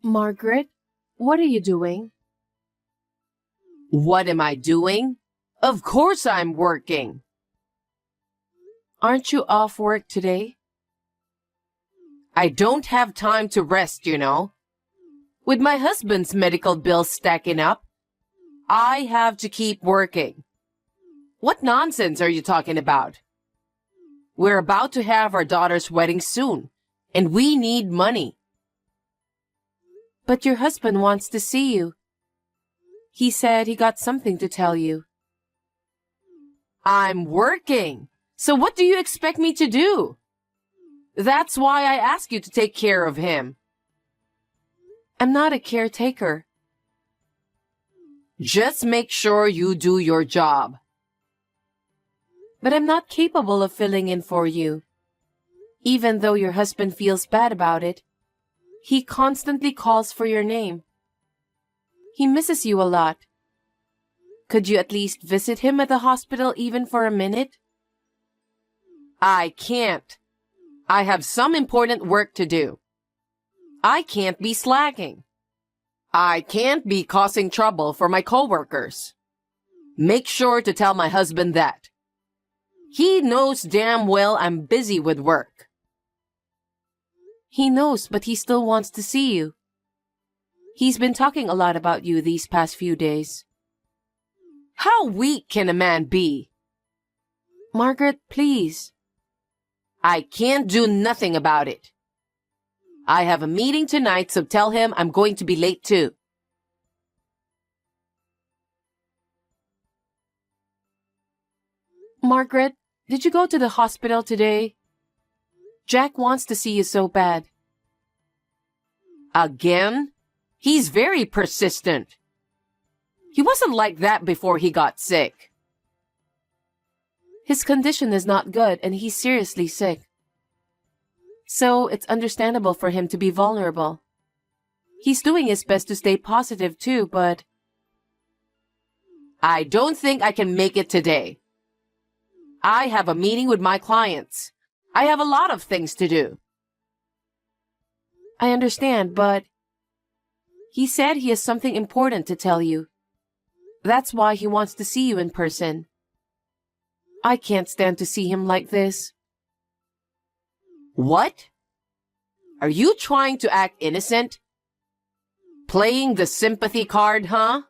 Margaret, what are you doing? What am I doing? Of course I'm working. Aren't you off work today? I don't have time to rest, you know. With my husband's medical bills stacking up, I have to keep working. What nonsense are you talking about? We're about to have our daughter's wedding soon, and we need money. But your husband wants to see you. He said he got something to tell you. I'm working, so what do you expect me to do? That's why I ask you to take care of him. I'm not a caretaker. Just make sure you do your job. But I'm not capable of filling in for you. Even though your husband feels bad about it, he constantly calls for your name. He misses you a lot. Could you at least visit him at the hospital even for a minute? I can't. I have some important work to do. I can't be slacking. I can't be causing trouble for my coworkers. Make sure to tell my husband that. He knows damn well I'm busy with work. He knows, but he still wants to see you. He's been talking a lot about you these past few days. How weak can a man be? Margaret, please. I can't do nothing about it. I have a meeting tonight, so tell him I'm going to be late too. Margaret, did you go to the hospital today? Jack wants to see you so bad. Again? He's very persistent. He wasn't like that before he got sick. His condition is not good and he's seriously sick. So it's understandable for him to be vulnerable. He's doing his best to stay positive too, but... I don't think I can make it today. I have a meeting with my clients. I have a lot of things to do. I understand, but... He said he has something important to tell you. That's why he wants to see you in person. I can't stand to see him like this. What? Are you trying to act innocent? Playing the sympathy card, huh?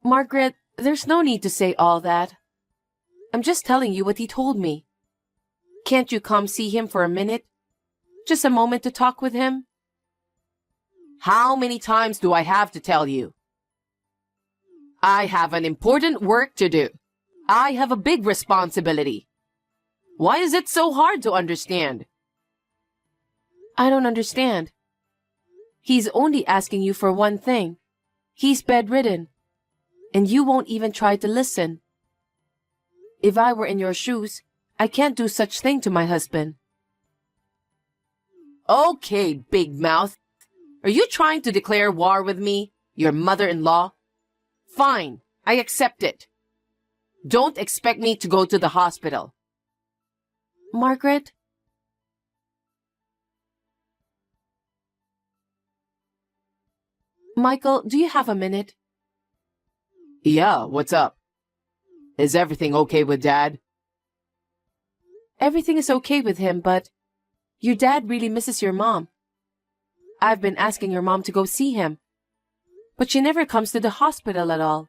Margaret, there's no need to say all that. I'm just telling you what he told me. Can't you come see him for a minute? Just a moment to talk with him? How many times do I have to tell you? I have an important work to do. I have a big responsibility. Why is it so hard to understand? I don't understand. He's only asking you for one thing. He's bedridden. And you won't even try to listen. If I were in your shoes, I can't do such thing to my husband. Okay, big mouth. Are you trying to declare war with me, your mother-in-law? Fine, I accept it. Don't expect me to go to the hospital. Margaret? Michael, do you have a minute? Yeah, what's up? Is everything okay with Dad? Everything is okay with him, but your dad really misses your mom. I've been asking your mom to go see him, but she never comes to the hospital at all.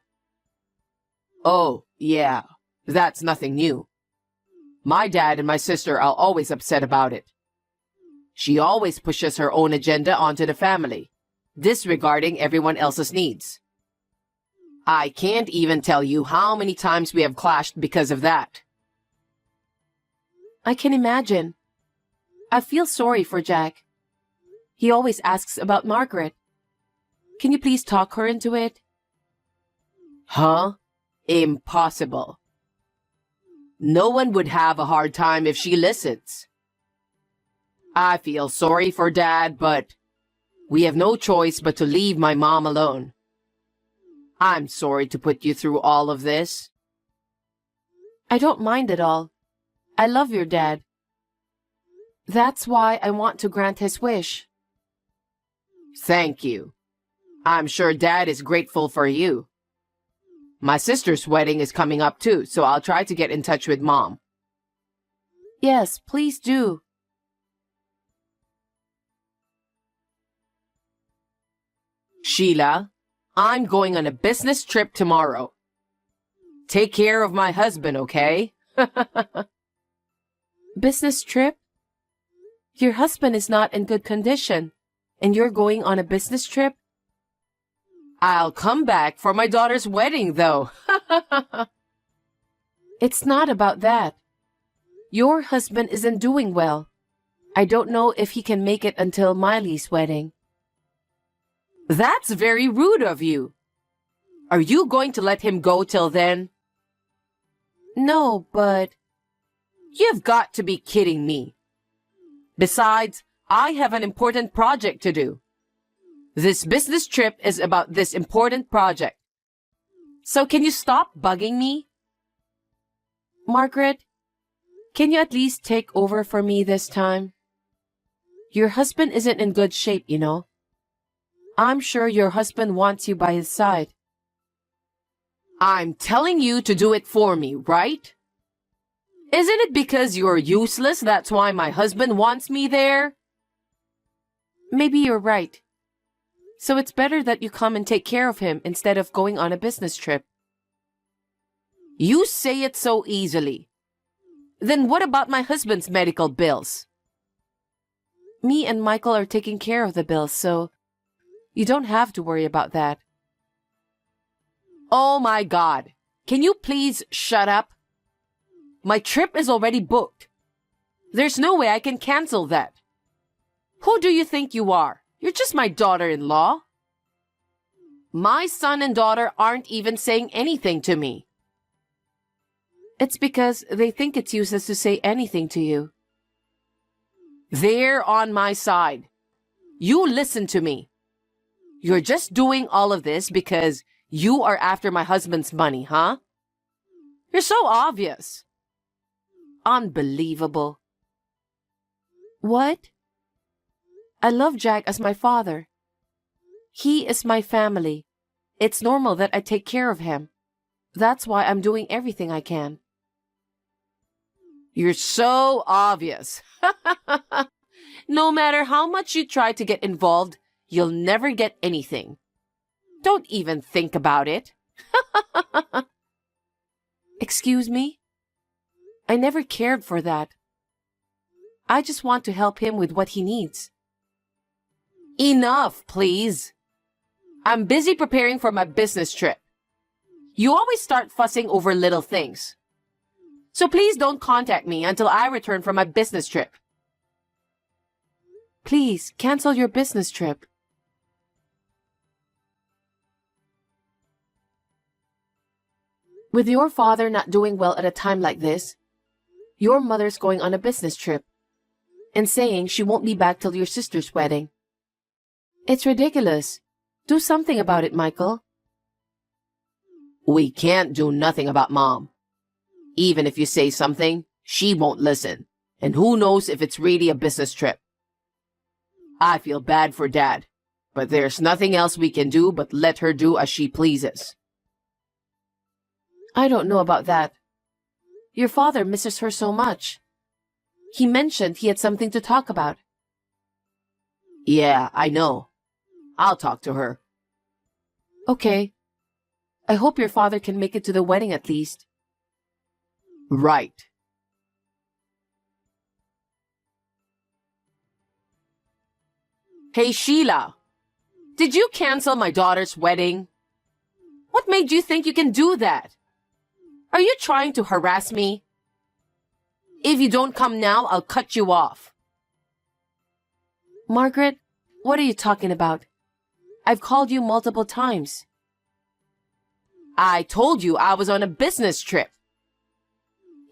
Oh, yeah, that's nothing new. My dad and my sister are always upset about it. She always pushes her own agenda onto the family, disregarding everyone else's needs. I can't even tell you how many times we have clashed because of that. I can imagine. I feel sorry for Jack. He always asks about Margaret. Can you please talk her into it? Huh? Impossible. No one would have a hard time if she listens. I feel sorry for Dad, but we have no choice but to leave my mom alone. I'm sorry to put you through all of this. I don't mind at all. I love your dad. That's why I want to grant his wish. Thank you. I'm sure Dad is grateful for you. My sister's wedding is coming up too, so I'll try to get in touch with Mom. Yes, please do. Sheila, I'm going on a business trip tomorrow. Take care of my husband, okay? Business trip? Your husband is not in good condition, and you're going on a business trip? I'll come back for my daughter's wedding, though. It's not about that. Your husband isn't doing well. I don't know if he can make it until Miley's wedding. That's very rude of you. Are you going to let him go till then? No, but... You've got to be kidding me. Besides, I have an important project to do. This business trip is about this important project. So can you stop bugging me? Margaret, can you at least take over for me this time? Your husband isn't in good shape, you know. I'm sure your husband wants you by his side. I'm telling you to do it for me, right? Isn't it because you're useless that's why my husband wants me there? Maybe you're right. So it's better that you come and take care of him instead of going on a business trip. You say it so easily. Then what about my husband's medical bills? Me and Michael are taking care of the bills, so you don't have to worry about that. Oh my God. Can you please shut up? My trip is already booked. There's no way I can cancel that. Who do you think you are? You're just my daughter-in-law. My son and daughter aren't even saying anything to me. It's because they think it's useless to say anything to you. They're on my side. You listen to me. You're just doing all of this because you are after my husband's money, huh? You're so obvious. Unbelievable. What? I love Jack as my father. He is my family. It's normal that I take care of him. That's why I'm doing everything I can. You're so obvious. No matter how much you try to get involved, you'll never get anything. Don't even think about it. Excuse me? I never cared for that. I just want to help him with what he needs. Enough, please. I'm busy preparing for my business trip. You always start fussing over little things. So please don't contact me until I return from my business trip. Please, cancel your business trip. With your father not doing well at a time like this, your mother's going on a business trip and saying she won't be back till your sister's wedding. It's ridiculous. Do something about it, Michael. We can't do nothing about Mom. Even if you say something, she won't listen. And who knows if it's really a business trip. I feel bad for Dad, but there's nothing else we can do but let her do as she pleases. I don't know about that. Your father misses her so much. He mentioned he had something to talk about. Yeah, I know. I'll talk to her. Okay. I hope your father can make it to the wedding at least. Right. Hey, Sheila. Did you cancel my daughter's wedding? What made you think you can do that? Are you trying to harass me? If you don't come now, I'll cut you off. Margaret, what are you talking about? I've called you multiple times. I told you I was on a business trip.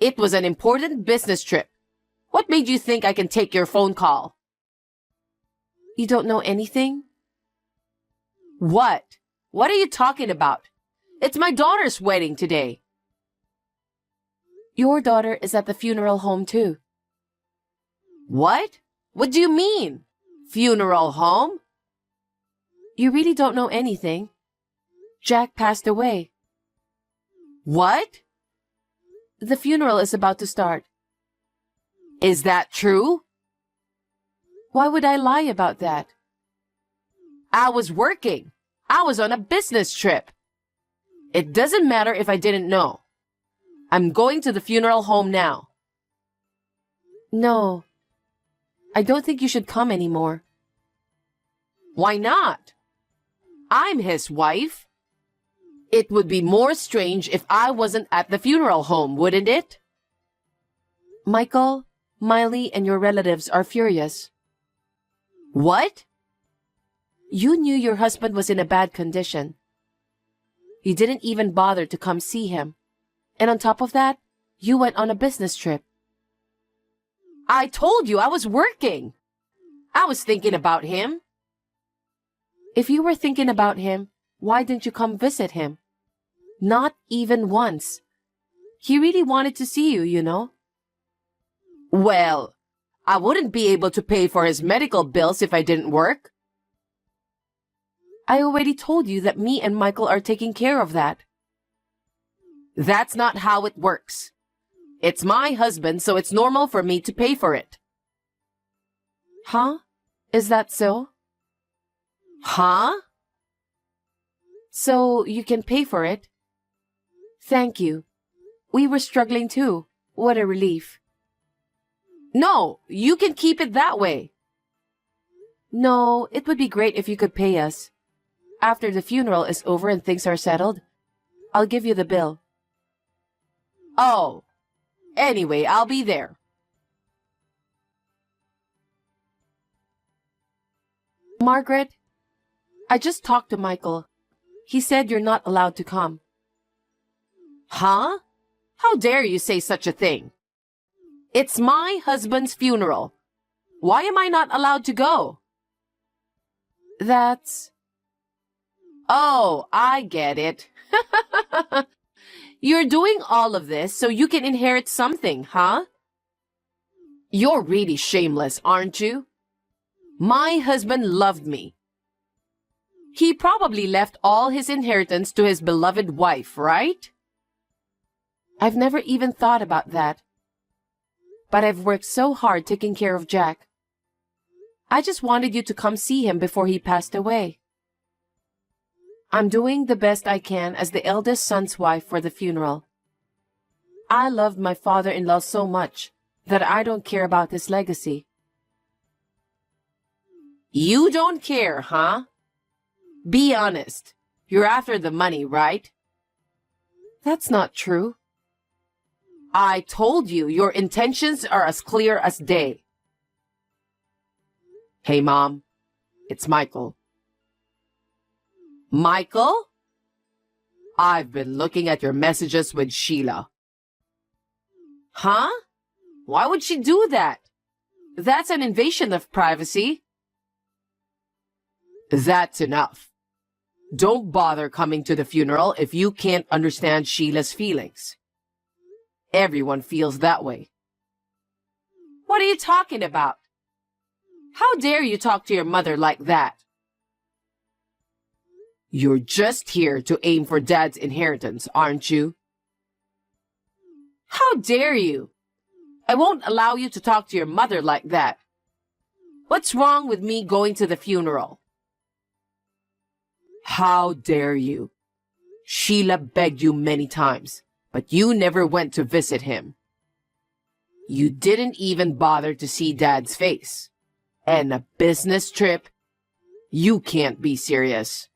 It was an important business trip. What made you think I can take your phone call? You don't know anything? What? What are you talking about? It's my daughter's wedding today. Your daughter is at the funeral home too. What? What do you mean? Funeral home? You really don't know anything. Jack passed away. What? The funeral is about to start. Is that true? Why would I lie about that? I was working. I was on a business trip. It doesn't matter if I didn't know. I'm going to the funeral home now. No. I don't think you should come anymore. Why not? I'm his wife. It would be more strange if I wasn't at the funeral home, wouldn't it? Michael, Miley, and your relatives are furious. What? You knew your husband was in a bad condition. You didn't even bother to come see him. And on top of that, you went on a business trip. I told you I was working. I was thinking about him. If you were thinking about him, why didn't you come visit him? Not even once. He really wanted to see you, you know. Well, I wouldn't be able to pay for his medical bills if I didn't work. I already told you that me and Michael are taking care of that. That's not how it works. It's my husband, so it's normal for me to pay for it. Huh? Is that so? Huh? So you can pay for it? Thank you. We were struggling too. What a relief. No, you can keep it that way. No, it would be great if you could pay us. After the funeral is over and things are settled, I'll give you the bill. Oh, anyway, I'll be there. Margaret, I just talked to Michael. He said you're not allowed to come. Huh? How dare you say such a thing? It's my husband's funeral. Why am I not allowed to go? That's... Oh, I get it. You're doing all of this so you can inherit something, huh? You're really shameless, aren't you? My husband loved me. He probably left all his inheritance to his beloved wife, right? I've never even thought about that. But I've worked so hard taking care of Jack. I just wanted you to come see him before he passed away. I'm doing the best I can as the eldest son's wife for the funeral. I loved my father-in-law so much that I don't care about his legacy. You don't care, huh? Be honest. You're after the money, right? That's not true. I told you your intentions are as clear as day. Hey, Mom. It's Michael. Michael? I've been looking at your messages with Sheila. Huh? Why would she do that? That's an invasion of privacy. That's enough. Don't bother coming to the funeral if you can't understand Sheila's feelings. Everyone feels that way. What are you talking about? How dare you talk to your mother like that? You're just here to aim for Dad's inheritance, aren't you? How dare you? I won't allow you to talk to your mother like that. What's wrong with me going to the funeral? How dare you? Sheila begged you many times, but you never went to visit him. You didn't even bother to see Dad's face. And a business trip? You can't be serious.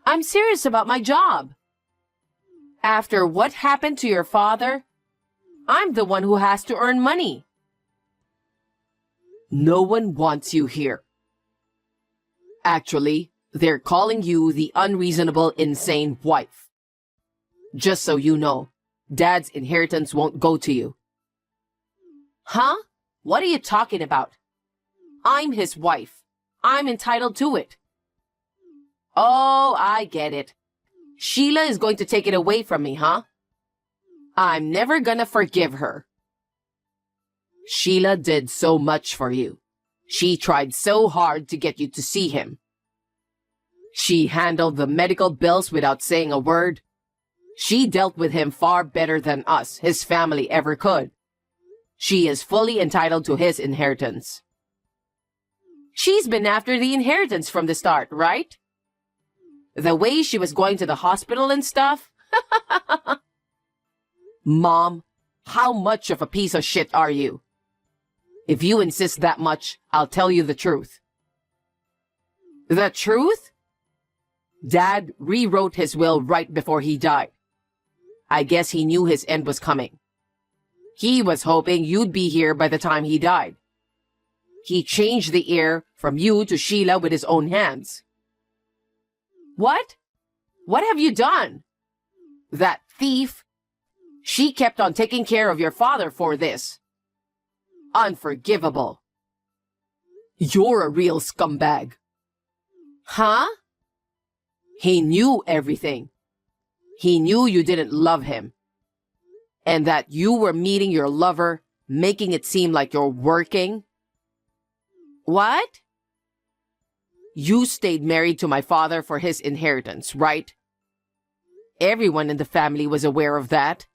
I'm serious about my job. After what happened to your father, I'm the one who has to earn money. No one wants you here. Actually, they're calling you the unreasonable, insane wife. Just so you know, Dad's inheritance won't go to you. Huh? What are you talking about? I'm his wife. I'm entitled to it. Oh, I get it. Sheila is going to take it away from me, huh? I'm never gonna forgive her. Sheila did so much for you. She tried so hard to get you to see him. She handled the medical bills without saying a word. She dealt with him far better than us, his family, ever could. She is fully entitled to his inheritance. She's been after the inheritance from the start, right? The way she was going to the hospital and stuff? Mom, how much of a piece of shit are you? If you insist that much, I'll tell you the truth. The truth? Dad rewrote his will right before he died. I guess he knew his end was coming. He was hoping you'd be here by the time he died. He changed the heir from you to Sheila with his own hands. What? What have you done? That thief. She kept on taking care of your father for this. Unforgivable. You're a real scumbag. Huh? He knew everything. He knew you didn't love him. And that you were meeting your lover, making it seem like you're working. What? You stayed married to my father for his inheritance, right? Everyone in the family was aware of that.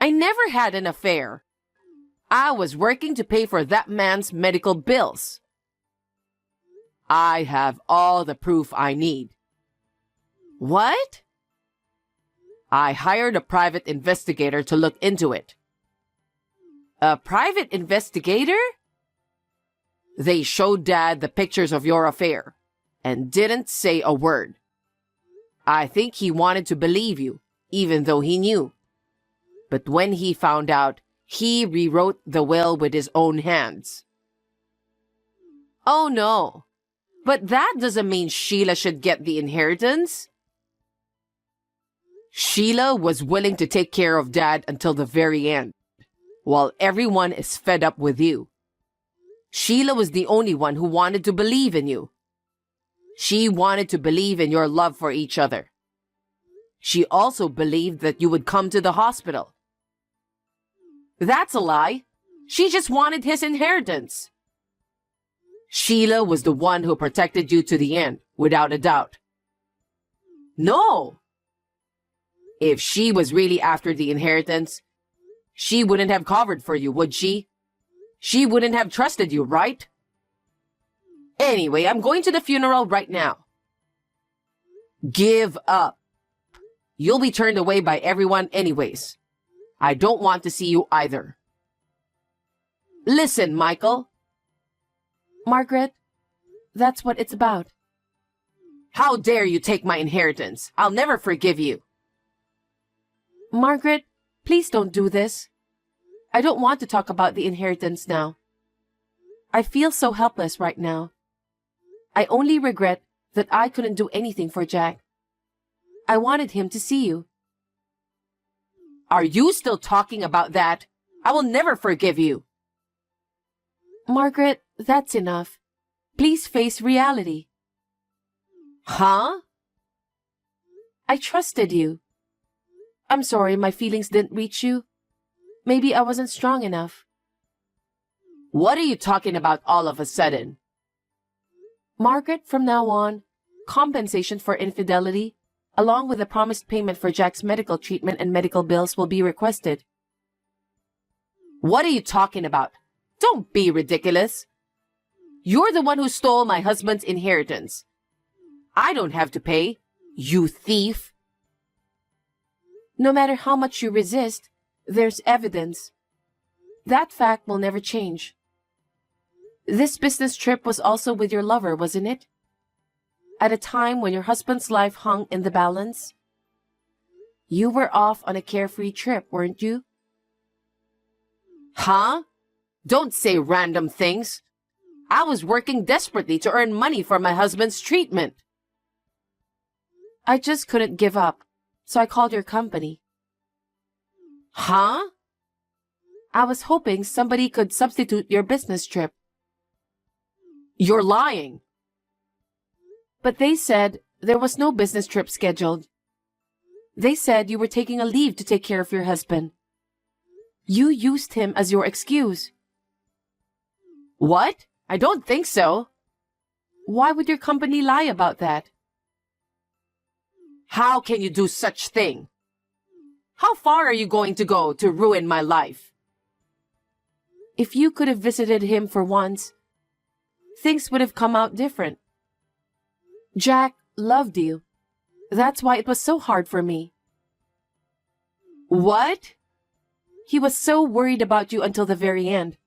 I never had an affair. I was working to pay for that man's medical bills. I have all the proof I need. What? I hired a private investigator to look into it. A private investigator? They showed Dad the pictures of your affair and didn't say a word. I think he wanted to believe you, even though he knew. But when he found out, he rewrote the will with his own hands. Oh no, but that doesn't mean Sheila should get the inheritance. Sheila was willing to take care of Dad until the very end, while everyone is fed up with you. Sheila was the only one who wanted to believe in you. She wanted to believe in your love for each other. She also believed that you would come to the hospital. That's a lie. She just wanted his inheritance. Sheila was the one who protected you to the end, without a doubt. No! If she was really after the inheritance, she wouldn't have covered for you, would she? She wouldn't have trusted you, right? Anyway, I'm going to the funeral right now. Give up. You'll be turned away by everyone anyways. I don't want to see you either. Listen, Michael. Margaret, that's what it's about. How dare you take my inheritance? I'll never forgive you. Margaret, please don't do this. I don't want to talk about the inheritance now. I feel so helpless right now. I only regret that I couldn't do anything for Jack. I wanted him to see you. Are you still talking about that? I will never forgive you. Margaret, that's enough. Please face reality. Huh? I trusted you. I'm sorry my feelings didn't reach you. Maybe I wasn't strong enough. What are you talking about all of a sudden? Margaret, from now on, compensation for infidelity, along with the promised payment for Jack's medical treatment and medical bills, will be requested. What are you talking about? Don't be ridiculous. You're the one who stole my husband's inheritance. I don't have to pay, you thief. No matter how much you resist, there's evidence. That fact will never change. This business trip was also with your lover, wasn't it? At a time when your husband's life hung in the balance? You were off on a carefree trip, weren't you? Huh? Don't say random things. I was working desperately to earn money for my husband's treatment. I just couldn't give up, so I called your company. Huh? I was hoping somebody could substitute your business trip. You're lying. But they said there was no business trip scheduled. They said you were taking a leave to take care of your husband. You used him as your excuse. What? I don't think so. Why would your company lie about that? How can you do such thing? How far are you going to go to ruin my life? If you could have visited him for once, things would have come out different. Jack loved you. That's why it was so hard for me. What? He was so worried about you until the very end.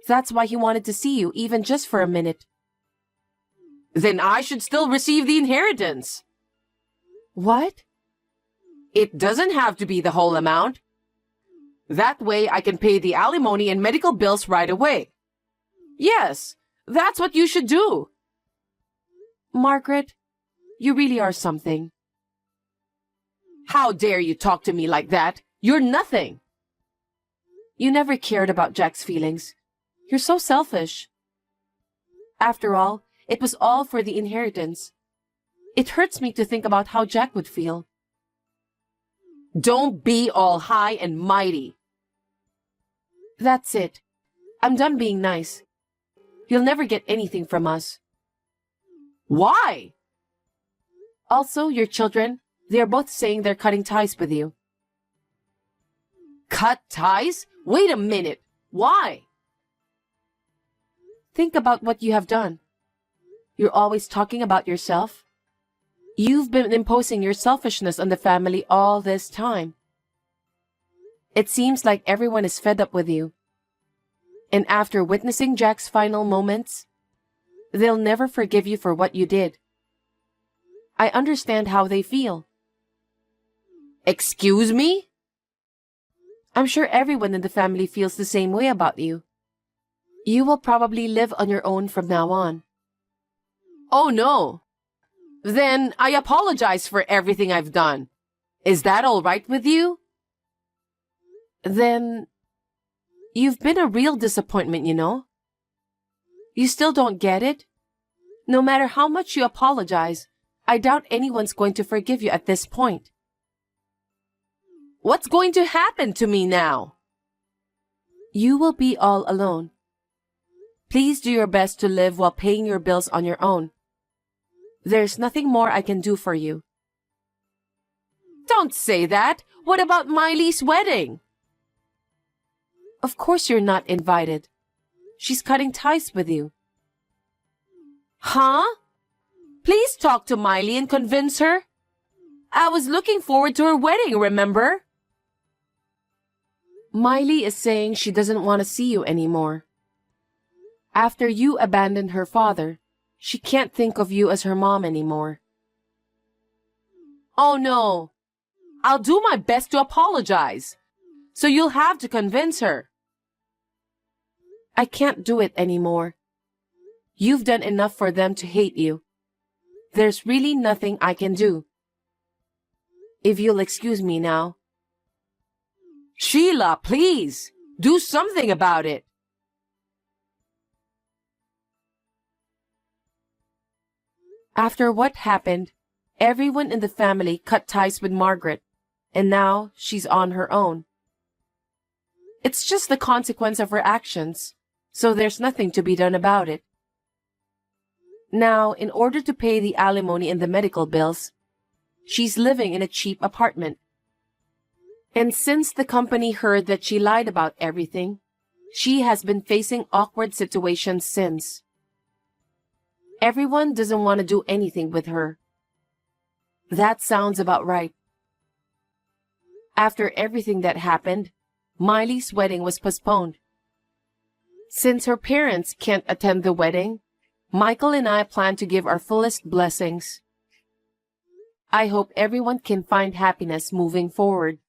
That's why he wanted to see you, even just for a minute. Then I should still receive the inheritance. What? It doesn't have to be the whole amount. That way I can pay the alimony and medical bills right away. Yes, that's what you should do. Margaret, you really are something. How dare you talk to me like that? You're nothing. You never cared about Jack's feelings. You're so selfish. After all, it was all for the inheritance. It hurts me to think about how Jack would feel. Don't be all high and mighty. That's it. I'm done being nice. You'll never get anything from us. Why? Also, your children, they're both saying they're cutting ties with you. Cut ties? Wait a minute. Why? Think about what you have done. You're always talking about yourself. You've been imposing your selfishness on the family all this time. It seems like everyone is fed up with you. And after witnessing Jack's final moments, they'll never forgive you for what you did. I understand how they feel. Excuse me? I'm sure everyone in the family feels the same way about you. You will probably live on your own from now on. Oh no. Then I apologize for everything I've done. Is that all right with you? Then you've been a real disappointment, you know. You still don't get it? No matter how much you apologize, I doubt anyone's going to forgive you at this point. What's going to happen to me now? You will be all alone. Please do your best to live while paying your bills on your own. There's nothing more I can do for you. Don't say that. What about Miley's wedding? Of course you're not invited. She's cutting ties with you. Huh? Please talk to Miley and convince her. I was looking forward to her wedding, remember? Miley is saying she doesn't want to see you anymore. After you abandoned her father, she can't think of you as her mom anymore. Oh no. I'll do my best to apologize. So you'll have to convince her. I can't do it anymore. You've done enough for them to hate you. There's really nothing I can do. If you'll excuse me now. Sheila, please, do something about it. After what happened, everyone in the family cut ties with Margaret, and now she's on her own. It's just the consequence of her actions, so there's nothing to be done about it. Now, in order to pay the alimony and the medical bills, she's living in a cheap apartment. And since the company heard that she lied about everything, she has been facing awkward situations since. Everyone doesn't want to do anything with her. That sounds about right. After everything that happened, Miley's wedding was postponed. Since her parents can't attend the wedding, Michael and I plan to give our fullest blessings. I hope everyone can find happiness moving forward.